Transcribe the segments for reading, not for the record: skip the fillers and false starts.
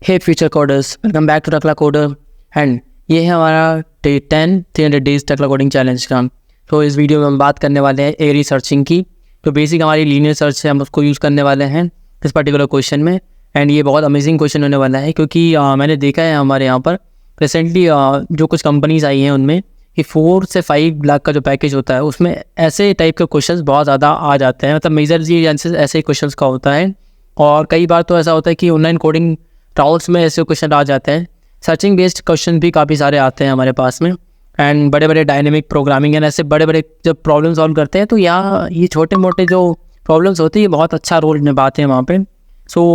Hey future coders, welcome back to Takla coder and ये है हमारा day 10 300 days Takla coding challenge का। तो इस वीडियो में हम बात करने वाले हैं एरी सर्चिंग की। तो बेसिक हमारी लीनियर सर्च है, हम उसको यूज़ करने वाले हैं इस पर्टिकुलर क्वेश्चन में। एंड ये बहुत अमेजिंग क्वेश्चन होने वाला है क्योंकि मैंने देखा है हमारे यहाँ पर रिसेंटली जो कुछ कंपनीज आई हैं उनमें कि 4 से 5 लाख का जो पैकेज होता है उसमें ऐसे टाइप के क्वेश्चंस बहुत ज़्यादा आ जाते हैं। मतलब मेजर जी आंसर ऐसे क्वेश्चंस का होता है। और कई बार तो ऐसा होता है कि ऑनलाइन कोडिंग राउंड्स में ऐसे क्वेश्चन आ जाते हैं। सर्चिंग बेस्ड क्वेश्चन भी काफ़ी सारे आते हैं हमारे पास में। एंड बड़े बड़े डायनेमिक प्रोग्रामिंग एंड ऐसे बड़े बड़े जब प्रॉब्लम सॉल्व करते हैं तो यहाँ ये छोटे मोटे जो प्रॉब्लम्स होती है बहुत अच्छा रोल निभाते हैं वहाँ पे। सो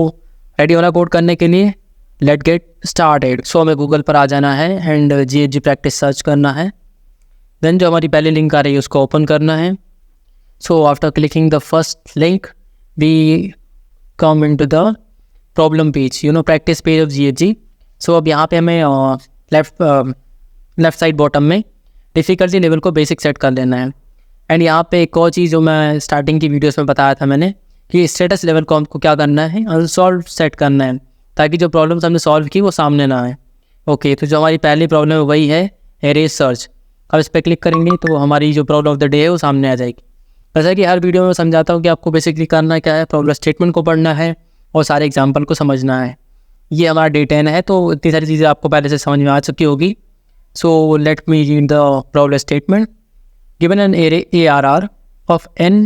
रेडी होना कोड करने के लिए, लेट गेट स्टार्टेड। सो हमें गूगल पर आ जाना है एंड GHG प्रैक्टिस सर्च करना है। देन जो हमारी पहली लिंक आ रही है उसको ओपन करना है। So after clicking the first link we come into the problem page, practice page of GHG। सो अब यहाँ पे हमें लेफ्ट साइड बॉटम में डिफ़िकल्टी लेवल को बेसिक सेट कर लेना है। एंड यहाँ पे एक और चीज़ जो मैं स्टार्टिंग की वीडियोस में बताया था मैंने कि स्टेटस लेवल को हमको क्या करना है, अनसॉल्व सेट करना है ताकि जो प्रॉब्लम्स हमने सॉल्व की वो सामने ना आए। ओके, तो जो हमारी पहली प्रॉब्लम है वही है एरेज सर्च। अब इस पर क्लिक करेंगे तो हमारी जो प्रॉब्लम ऑफ द डे है वो सामने आ जाएगी। जैसा कि हर वीडियो में समझाता हूँ कि आपको बेसिकली करना क्या है, प्रॉब्लम स्टेटमेंट को पढ़ना है और सारे एग्जाम्पल को समझना है। ये हमारा डे 10 है तो इतनी सारी चीज़ें आपको पहले से समझ में आ चुकी होगी। So let me read the problem statement. Given an array ARR of n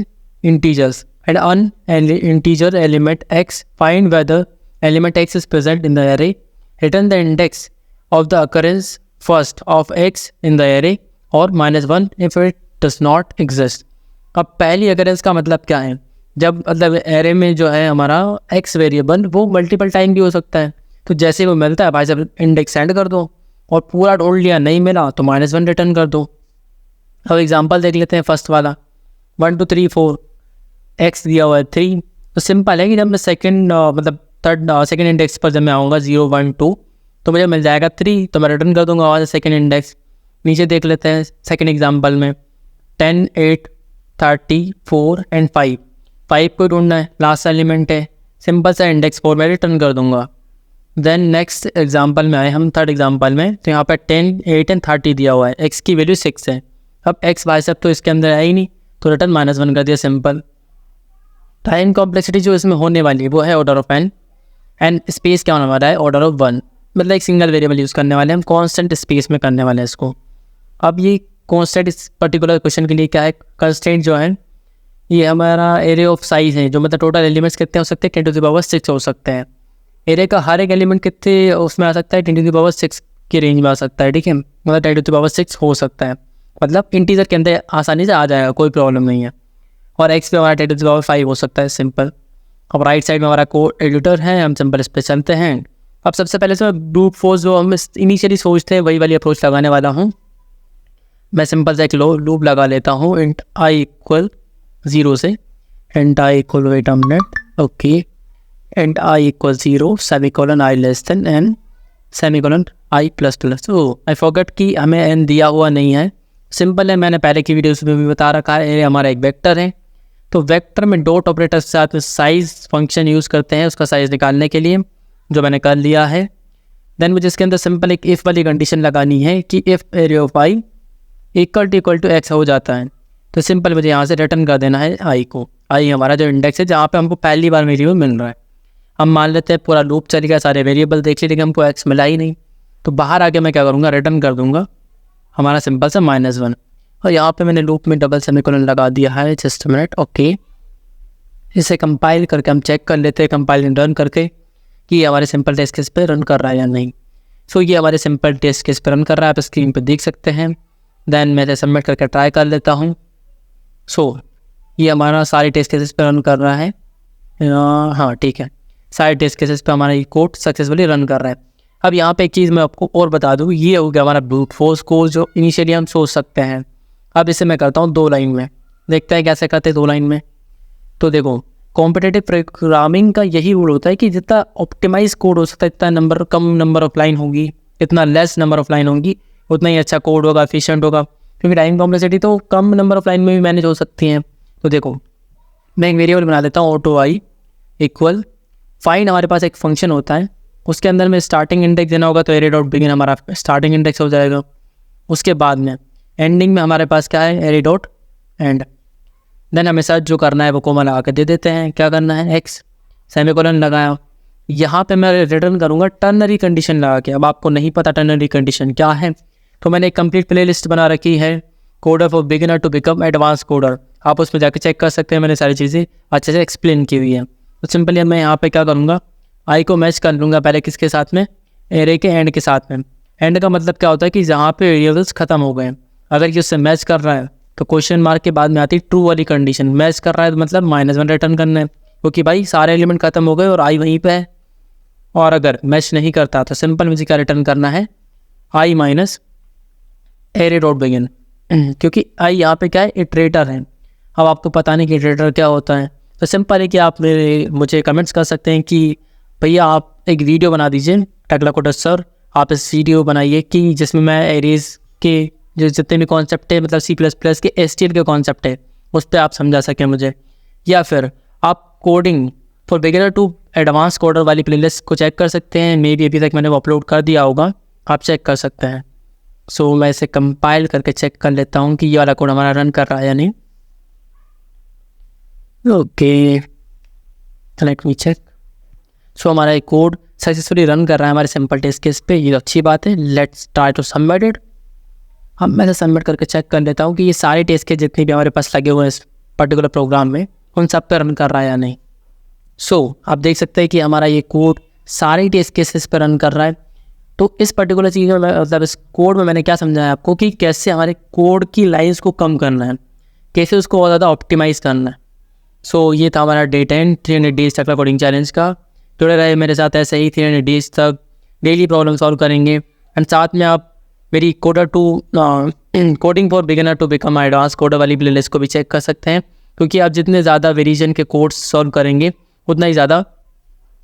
integers and an integer element x, find whether element x is present in the array, return the index of the occurrence first of x in the array or -1 if it does not exist। अब पहली occurrence का मतलब क्या है, जब मतलब array में जो है हमारा x वेरिएबल वो मल्टीपल टाइम भी हो सकता है। तो जैसे वो मिलता है भाई साहब इंडेक्स सेंड कर दो और पूरा ढूंढ लिया नहीं मिला तो -1 रिटर्न कर दो। अब एग्जांपल देख लेते हैं फर्स्ट वाला 1 2 3 4 x दिया हुआ है 3। तो सिंपल है कि जब मैं सेकंड इंडेक्स पर जब मैं आऊँगा 0 1 2 तो मुझे मिल जाएगा 3, तो मैं रिटर्न कर दूंगा वहाँ से सेकंड इंडेक्स। नीचे देख लेते हैं सेकंड एग्जांपल में 10 8 30 4 एंड 5 को ढूंढना है, लास्ट एलिमेंट है, सिंपल सा इंडेक्स 4 में रिटर्न कर दूंगा। देन नेक्स्ट एग्जांपल में आए हम थर्ड एग्जांपल में, तो यहाँ पर 10 8 एंड 30 दिया हुआ है, x की वैल्यू 6 है। अब x भाई साहब तो इसके अंदर है ही नहीं तो रिटर्न -1 कर दिया सिंपल। टाइम कॉम्प्लेक्सिटी जो इसमें होने वाली है वो है order of n and space क्या होने वाला है ऑर्डर ऑफ 1। मतलब एक सिंगल वेरिएबल यूज़ करने वाले हैं हम, कॉन्स्टेंट स्पेस में करने वाले हैं इसको। अब ये कॉन्स्टेंट इस पर्टिकुलर क्वेश्चन के लिए क्या है, कंस्ट्रेंट जो है ये हमारा एरे ऑफ साइज है, जो मतलब टोटल एलिमेंट्स कितने हो सकते हैं 10⁻6 हो सकते हैं। एरे का हर एक एलिमेंट कितने उसमें आ सकता है 10⁻6 की रेंज में आ सकता है, ठीक है, मतलब 10⁻6 हो सकता है, मतलब इंटीजर के अंदर आसानी से आ जाएगा, कोई प्रॉब्लम नहीं है। और एक्स पे हमारा 10⁻5 हो सकता है सिंपल। अब राइट साइड में हमारा कोड एडिटर है, हम सिंपल इस पर चलते हैं। अब सबसे पहले से ब्रूट फोर्स जो हम इनिशियली सोचते हैं वही वाली अप्रोच लगाने वाला हूँ। मैं सिंपल सा एक लूप लगा लेता हूँ int i = 0 से int i = wait a minute, okay, int i = 0 semicolon i n n semicolon i ++। Oh I forget कि हमें n दिया हुआ नहीं है, सिंपल है, मैंने पहले की वीडियोस में भी बता रखा है। हमारा एक वेक्टर है तो वेक्टर में डॉट ऑपरेटर के साथ साइज फंक्शन यूज़ करते हैं उसका साइज़ निकालने के लिए, जो मैंने कर लिया है। देन मुझे इसके अंदर सिंपल एक इफ़ वाली कंडीशन लगानी है कि if array of i = x हो जाता है तो सिंपल मुझे यहाँ से रिटर्न कर देना है i को। i हमारा जो इंडेक्स है जहाँ पे हमको पहली बार वेरिएबल मिल रहा है। हम मान लेते हैं पूरा लूप चल गया, सारे वेरिएबल देख लिए, लेकिन हमको x मिला ही नहीं, तो बाहर आके मैं क्या करूँगा, रिटर्न कर दूँगा हमारा सिंपल सा -1। और यहाँ पे मैंने लूप में डबल सेमीकोलन लगा दिया है, जस्ट मिनट, ओके। इसे कंपाइल करके हम चेक कर लेते हैं, कंपाइल रन करके कि हमारे सिंपल टेस्ट केस पे रन कर रहा है या नहीं। सो ये हमारे सिंपल टेस्ट केस पे रन कर रहा है, आप स्क्रीन पे देख सकते हैं। देन मैं इसे सबमिट करके ट्राई कर लेता हूँ। सो ये हमारा सारे टेस्ट केसेस पे रन कर रहा है, हाँ ठीक है, सारे टेस्ट केसेस पे हमारा ये कोड सक्सेसफुली रन कर रहा है। अब यहाँ पे एक चीज़ मैं आपको और बता दूँ, ये हो गया हमारा ब्रूट फोर्स कोड जो इनिशियली हम सोच सकते हैं। अब इसे मैं करता हूँ 2 लाइन में, देखते हैं कैसे करते हैं 2 लाइन में। तो देखो कॉम्पिटिटिव प्रोग्रामिंग का यही रूल होता है कि जितना ऑप्टिमाइज कोड हो सकता है, इतना कम नंबर ऑफ लाइन होगी, इतना लेस नंबर ऑफ लाइन होगी, उतना ही अच्छा कोड होगा, एफिशिएंट होगा। क्योंकि टाइम कॉम्प्लेक्सिटी तो कम नंबर ऑफ लाइन में भी मैनेज हो सकती हैं। तो देखो मैं एक वेरिएबल बना देता हूँ ऑटो i = फाइंड, हमारे पास एक फंक्शन होता है उसके अंदर में स्टार्टिंग इंडेक्स देना होगा, तो एरे डॉट बिगिन हमारा स्टार्टिंग इंडेक्स हो जाएगा। उसके बाद में एंडिंग में हमारे पास क्या है, एरे डॉट एंड। देन हमेशा जो करना है वो कोमा लगा के दे देते हैं। क्या करना है, एक्स सेमीकोलन लगाया, यहाँ पे मैं रिटर्न करूँगा टर्नरी कंडीशन लगा के। अब आपको नहीं पता टर्नरी कंडीशन क्या है, तो मैंने एक कंप्लीट प्लेलिस्ट बना रखी है, coder for beginner to become advance coder. आप उसमें जाके चेक कर सकते हैं, मैंने सारी चीज़ें अच्छे से एक्सप्लेन की हुई है। तो सिंपली मैं यहाँ पे क्या करूँगा, आई को मैच कर लूँगा पहले किसके साथ में, एरे के एंड के साथ में। एंड का मतलब क्या होता है कि जहाँ पे वेरिएबल्स खत्म हो गए, अगर ये उससे मैच कर रहा है तो क्वेश्चन मार्क के बाद में आती है ट्रू वाली कंडीशन। मैच कर रहा है तो मतलब -1 रिटर्न करना है, क्योंकि भाई सारे एलिमेंट खत्म हो गए और आई वहीं पे है। और अगर मैच नहीं करता तो सिंपल मुझे क्या रिटर्न करना है, आई माइनस एरे डॉट बिगिन, क्योंकि आई यहाँ पे क्या है, इटरेटर है। अब आपको पता नहीं कि इटरेटर क्या होता है, तो सिंपल है कि आप मुझे कमेंट्स कर सकते हैं कि भैया आप एक वीडियो बना दीजिए टकला कोडर सर, आप इस वीडियो बनाइए कि जिसमें मैं एरेज के जो जितने भी कॉन्सेप्ट है, मतलब C++ के STL के कॉन्सेप्ट है, उस पर आप समझा सकें मुझे। या फिर आप coding for beginner to advance coder वाली प्लेलिस्ट को चेक कर सकते हैं, मे बी अभी तक मैंने वो अपलोड कर दिया होगा, आप चेक कर सकते हैं। सो मैं इसे कंपाइल करके चेक कर लेता हूँ कि ये वाला कोड हमारा रन कर रहा है या नहीं। Okay, let me check. So हमारा एक कोड सक्सेसफुली रन कर रहा है हमारे सिंपल टेस्ट केस पे, ये अच्छी बात है। Let's try to submit it. अब मैं सबमिट करके चेक कर लेता हूँ कि ये सारे टेस्ट केस जितने भी हमारे पास लगे हुए हैं इस पर्टिकुलर प्रोग्राम में, उन सब पे रन कर रहा है या नहीं। सो आप देख सकते हैं कि हमारा ये कोड सारे टेस्ट केसेस पर रन कर रहा है। तो इस पर्टिकुलर चीज़ में मतलब इस कोड में मैंने क्या समझाया आपको कि कैसे हमारे कोड की लाइन्स को कम करना है, कैसे उसको और ज़्यादा ऑप्टिमाइज़ करना है। सो ये था हमारा डे 10 300 डेज तक का कोडिंग चैलेंज का। जुड़े रहे मेरे साथ ऐसे ही 300 डेज तक डेली प्रॉब्लम सॉल्व करेंगे। एंड साथ में आप मेरी coding for beginner to become advance coder वाली प्लेलिस्ट को भी चेक कर सकते हैं, क्योंकि आप जितने ज़्यादा वेरिएशन के कोड्स सॉल्व करेंगे उतना ही ज़्यादा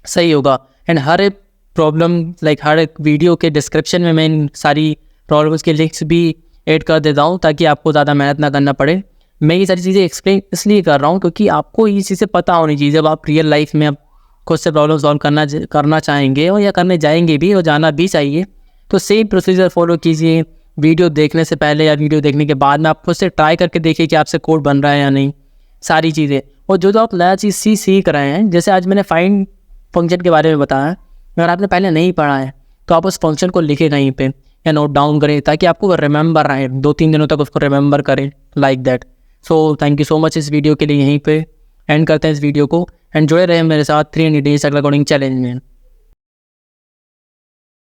सही होगा। एंड हर एक प्रॉब्लम हर एक वीडियो के डिस्क्रिप्शन में मैं इन सारी प्रॉब्लम्स के लिंक्स भी ऐड कर देता हूँ, ताकि आपको ज़्यादा मेहनत ना करना पड़े। मैं ये सारी चीज़ें एक्सप्लेन इसलिए कर रहा हूँ क्योंकि आपको ये चीज़ें पता होनी चाहिए। जब आप रियल लाइफ में खुद से प्रॉब्लम सॉल्व करना चाहेंगे और या करने जाएंगे भी और जाना भी चाहिए, तो सेम प्रोसीजर फॉलो कीजिए। वीडियो देखने से पहले या वीडियो देखने के बाद में आप खुद से ट्राई करके देखिए कि आपसे कोड बन रहा है या नहीं, सारी चीज़ें। और जो आप नया चीज़ सीख रहे हैं, जैसे आज मैंने फाइंड फंक्शन के बारे में बताया, अगर आपने पहले नहीं पढ़ा है तो आप उस फंक्शन को लिखें कहीं पे या नोट डाउन करें, ताकि आपको रिमेंबर रहे, 2-3 दिनों तक उसको रिमेंबर करें, like that. So thank you so much. इस वीडियो के लिए यहीं पे एंड करते हैं इस वीडियो को, एंड जुड़े रहे मेरे साथ 300 डेज तक कोडिंग चैलेंज में।